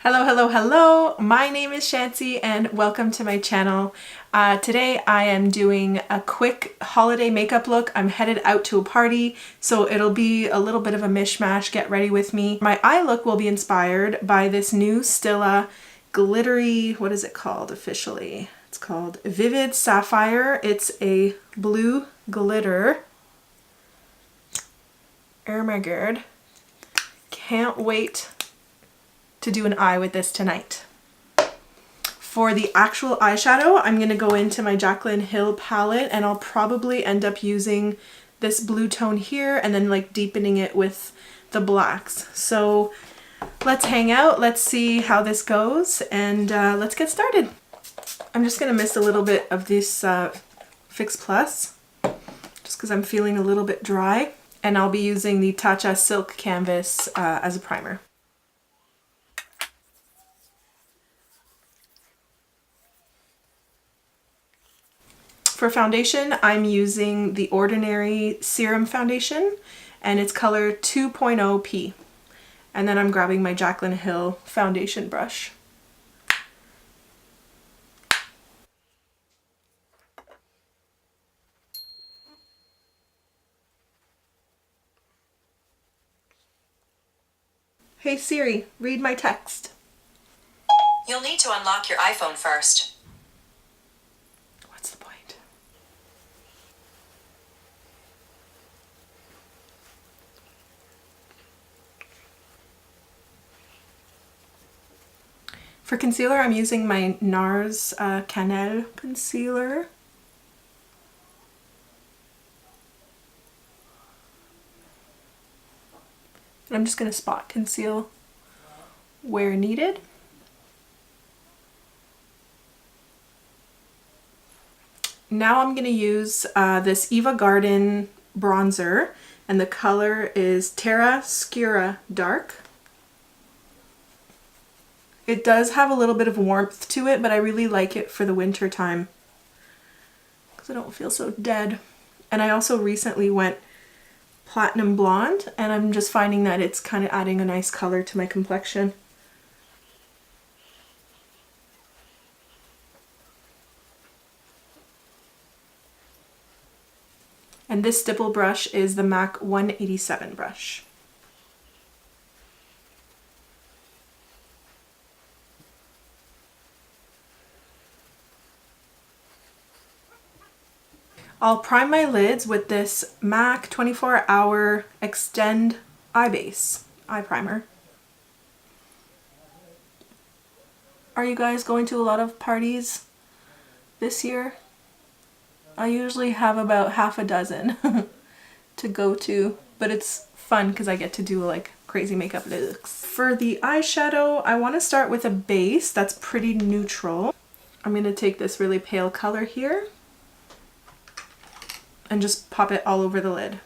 Hello, hello, hello! My name is Chantsy and welcome to my channel. Today I am doing a quick holiday makeup look. I'm headed out to a party, so it'll be a little bit of a mishmash. Get ready with me. My eye look will be inspired by this new Stila glittery, what is it called officially? It's called Vivid Sapphire. It's a blue glitter. Oh my god. Can't wait to do an eye with this tonight. For the actual eyeshadow, I'm going to go into my Jaclyn Hill palette and I'll probably end up using this blue tone here and then like deepening it with the blacks. So let's hang out, let's see how this goes, and let's get started. I'm just going to mist a little bit of this Fix Plus just because I'm feeling a little bit dry, and I'll be using the Tatcha Silk Canvas as a primer. For foundation, I'm using the Ordinary Serum Foundation, and it's color 2.0P. And then I'm grabbing my Jaclyn Hill foundation brush. Hey Siri, read my text. You'll need to unlock your iPhone first. What's the point? For concealer, I'm using my NARS Canon concealer. And I'm just going to spot conceal where needed. Now I'm going to use this Eva Garden bronzer, and the color is Terra Scura Dark. It does have a little bit of warmth to it, but I really like it for the winter time because I don't feel so dead. And I also recently went platinum blonde, and I'm just finding that it's kind of adding a nice color to my complexion. And this stipple brush is the MAC 187 brush. I'll prime my lids with this MAC 24-Hour Extend Eye Base eye primer. Are you guys going to a lot of parties this year? I usually have about half a dozen to go to, but it's fun because I get to do like crazy makeup looks. For the eyeshadow, I want to start with a base that's pretty neutral. I'm going to take this really pale color here and just pop it all over the lid.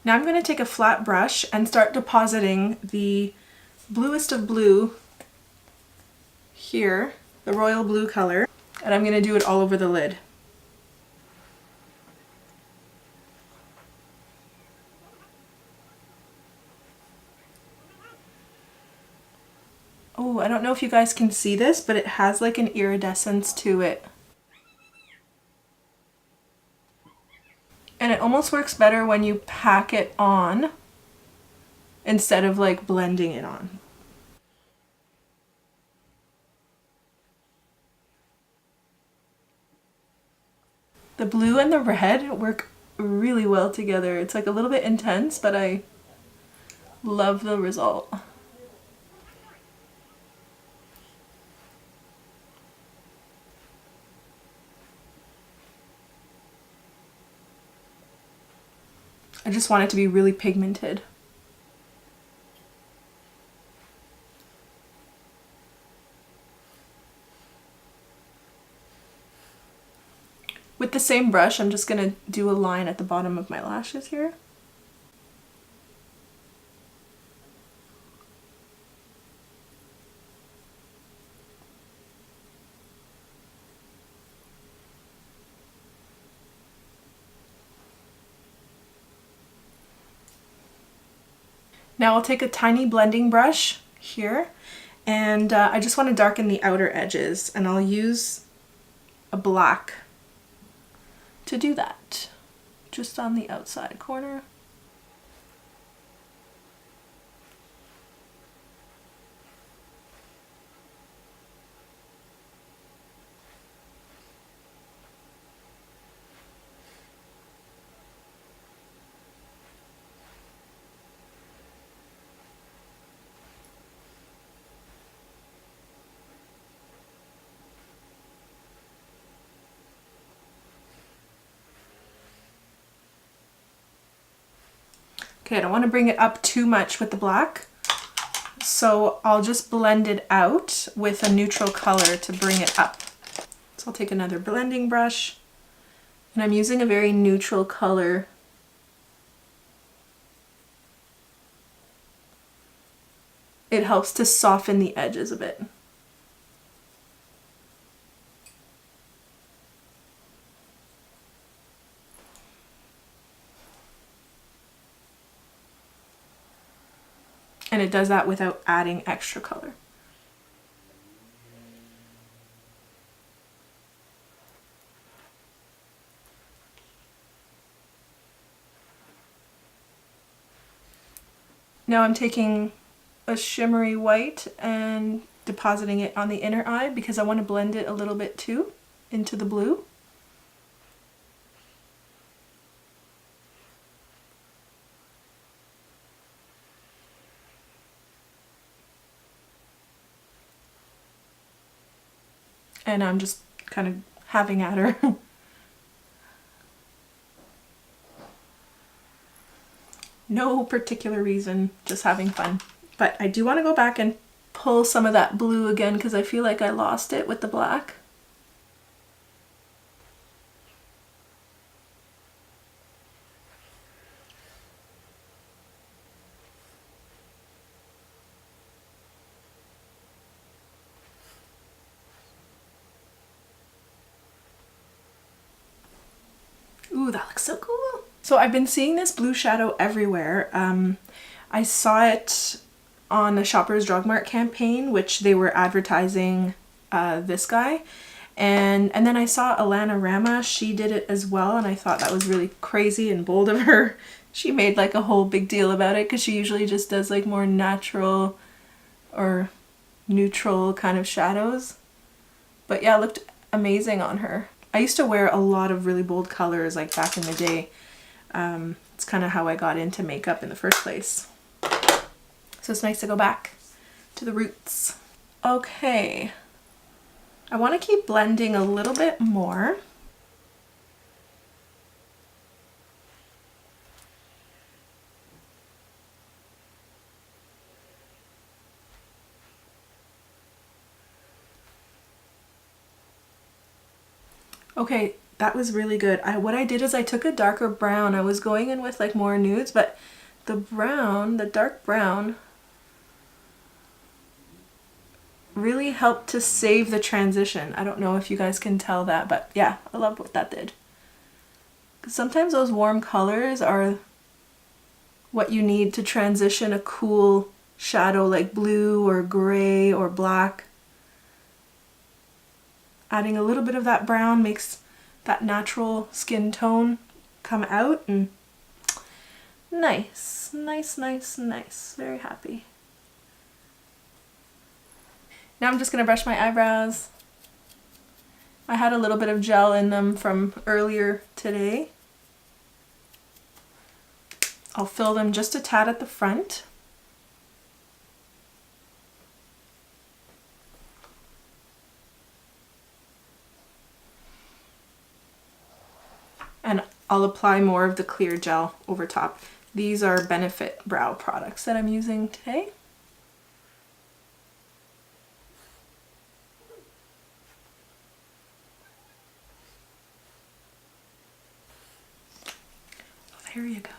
Now I'm going to take a flat brush and start depositing the bluest of blue here, the royal blue color, and I'm going to do it all over the lid. Oh, I don't know if you guys can see this, but it has like an iridescence to it. And it almost works better when you pack it on instead of like blending it on. The blue and the red work really well together. It's like a little bit intense, but I love the result. I just want it to be really pigmented. With the same brush, I'm just going to do a line at the bottom of my lashes here. Now I'll take a tiny blending brush here, and I just want to darken the outer edges, and I'll use a black to do that, just on the outside corner. Okay, I don't want to bring it up too much with the black, so I'll just blend it out with a neutral color to bring it up. So I'll take another blending brush, and I'm using a very neutral color. It helps to soften the edges a bit. And it does that without adding extra color. Now I'm taking a shimmery white and depositing it on the inner eye because I want to blend it a little bit too into the blue. And I'm just kind of having at her. No particular reason, just having fun. But I do want to go back and pull some of that blue again because I feel like I lost it with the black. Ooh, that looks so cool. So I've been seeing this blue shadow everywhere. I saw it on a Shoppers Drug Mart campaign, which they were advertising this guy. And then I saw Alana Rama, she did it as well, and I thought that was really crazy and bold of her. She made like a whole big deal about it because she usually just does like more natural or neutral kind of shadows. But yeah, it looked amazing on her. I used to wear a lot of really bold colors like back in the day. It's kind of how I got into makeup in the first place. So it's nice to go back to the roots. Okay, I want to keep blending a little bit more. Okay, that was really good. What I did is I took a darker brown. I was going in with like more nudes, but the brown, the dark brown, really helped to save the transition. I don't know if you guys can tell that, but yeah, I loved what that did. 'Cause sometimes those warm colors are what you need to transition a cool shadow like blue or gray or black. Adding a little bit of that brown makes that natural skin tone come out, and nice, nice, nice, nice. Very happy. Now I'm just gonna brush my eyebrows. I had a little bit of gel in them from earlier today. I'll fill them just a tad at the front. And I'll apply more of the clear gel over top. These are Benefit brow products that I'm using today. Oh, there you go.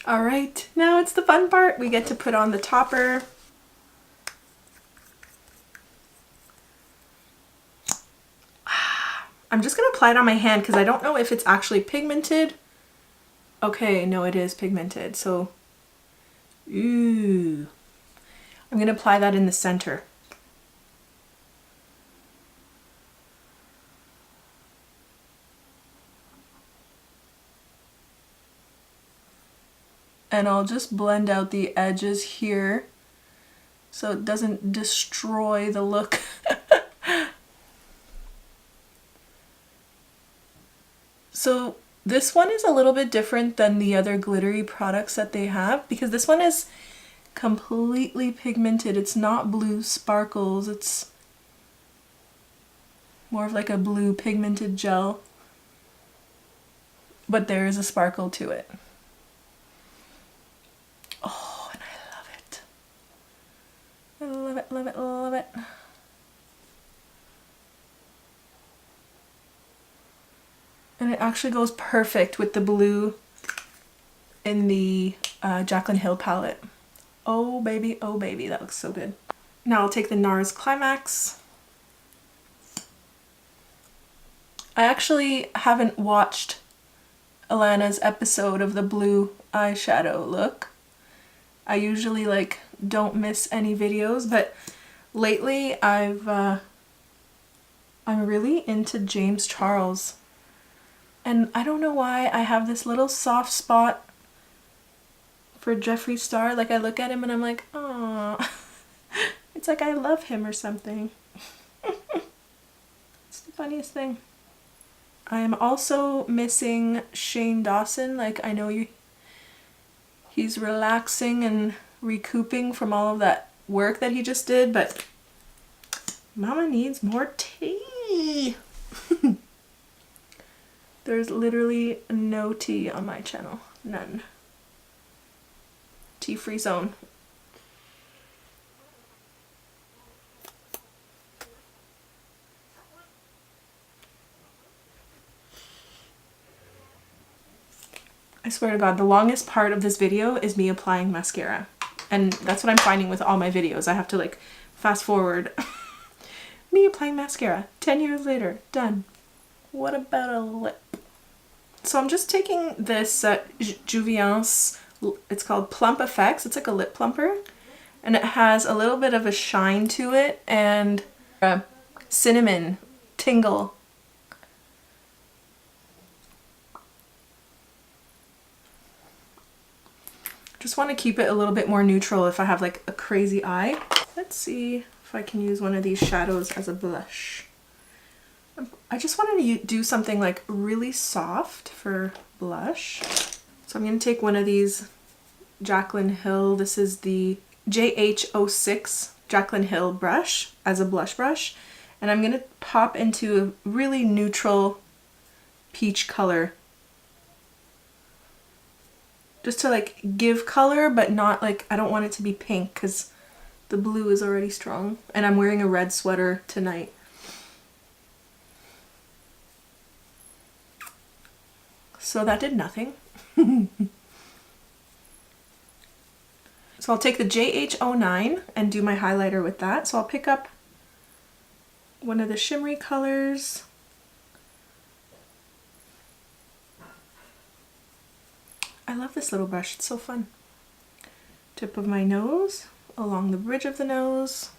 All right, now it's the fun part. We get to put on the topper. I'm just gonna apply it on my hand because I don't know if it's actually pigmented. Okay, no, it is pigmented. So Ooh. I'm gonna apply that in the center. And I'll just blend out the edges here so it doesn't destroy the look. So this one is a little bit different than the other glittery products that they have because this one is completely pigmented. It's not blue sparkles, it's more of like a blue pigmented gel, but there is a sparkle to it. Oh, and I love it. I love it, love it, love it. And it actually goes perfect with the blue in the Jaclyn Hill palette. Oh baby, that looks so good. Now I'll take the NARS Climax. I actually haven't watched Alana's episode of the blue eyeshadow look. I usually like don't miss any videos, but lately I'm really into James Charles. And I don't know why I have this little soft spot for Jeffree Star. Like I look at him and I'm like, oh, it's like I love him or something. It's the funniest thing. I am also missing Shane Dawson. Like I know he's relaxing and recouping from all of that work that he just did, but Mama needs more tea. There's literally no tea on my channel. None. Tea-free zone. I swear to God, the longest part of this video is me applying mascara. And that's what I'm finding with all my videos. I have to like fast forward. Me applying mascara. 10 years later. Done. What about a lip? So I'm just taking this Juviance, it's called Plump Effects. It's like a lip plumper. And it has a little bit of a shine to it and a cinnamon tingle. Just want to keep it a little bit more neutral if I have like a crazy eye. Let's see if I can use one of these shadows as a blush. I just wanted to do something like really soft for blush. So I'm going to take one of these Jaclyn Hill. This is the JH06 Jaclyn Hill brush as a blush brush. And I'm going to pop into a really neutral peach color. Just to like give color, but not like, I don't want it to be pink because the blue is already strong. And I'm wearing a red sweater tonight. So that did nothing. So I'll take the JH09 and do my highlighter with that. So I'll pick up one of the shimmery colors. I love this little brush, it's so fun. Tip of my nose, along the bridge of the nose.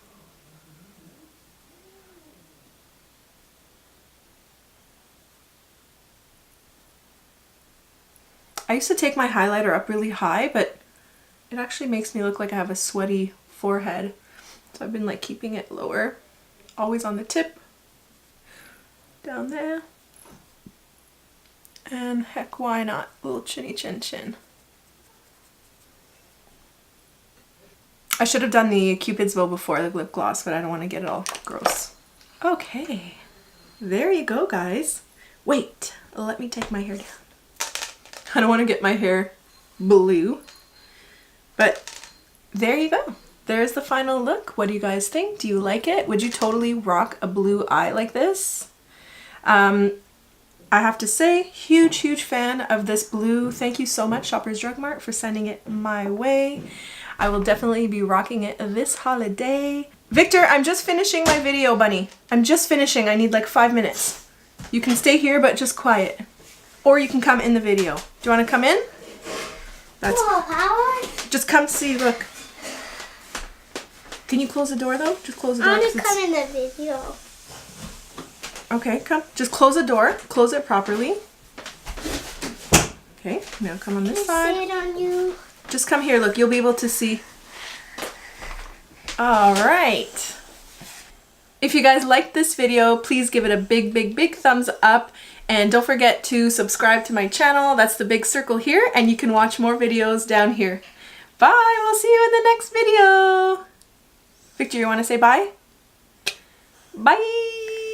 I used to take my highlighter up really high, but it actually makes me look like I have a sweaty forehead. So I've been like keeping it lower, always on the tip, down there. And heck, why not? A little chinny chin chin. I should have done the Cupid's bow before the lip gloss, but I don't want to get it all gross. Okay, there you go, guys. Wait, let me take my hair down. I don't want to get my hair blue, but there you go. There's the final look. What do you guys think? Do you like it? Would you totally rock a blue eye like this? I have to say, huge fan of this blue. Thank you so much, Shoppers Drug Mart, for sending it my way. I will definitely be rocking it this holiday. Victor, I'm just finishing my video, bunny. I'm just finishing. I need like 5 minutes. You can stay here, but just quiet. Or you can come in the video. Do you want to come in? That's Whoa, Howard. just come see. Look. Can you close the door though? Just close the door. I want to 'cause come in the video. Okay, come. Just close the door. Close it properly. Okay, now come on this Can I side. sit on you? Just come here. Look, you'll be able to see. All right. If you guys liked this video, please give it a big, big, big thumbs up. And don't forget to subscribe to my channel. That's the big circle here. And you can watch more videos down here. Bye. We'll see you in the next video. Victor, you want to say bye? Bye.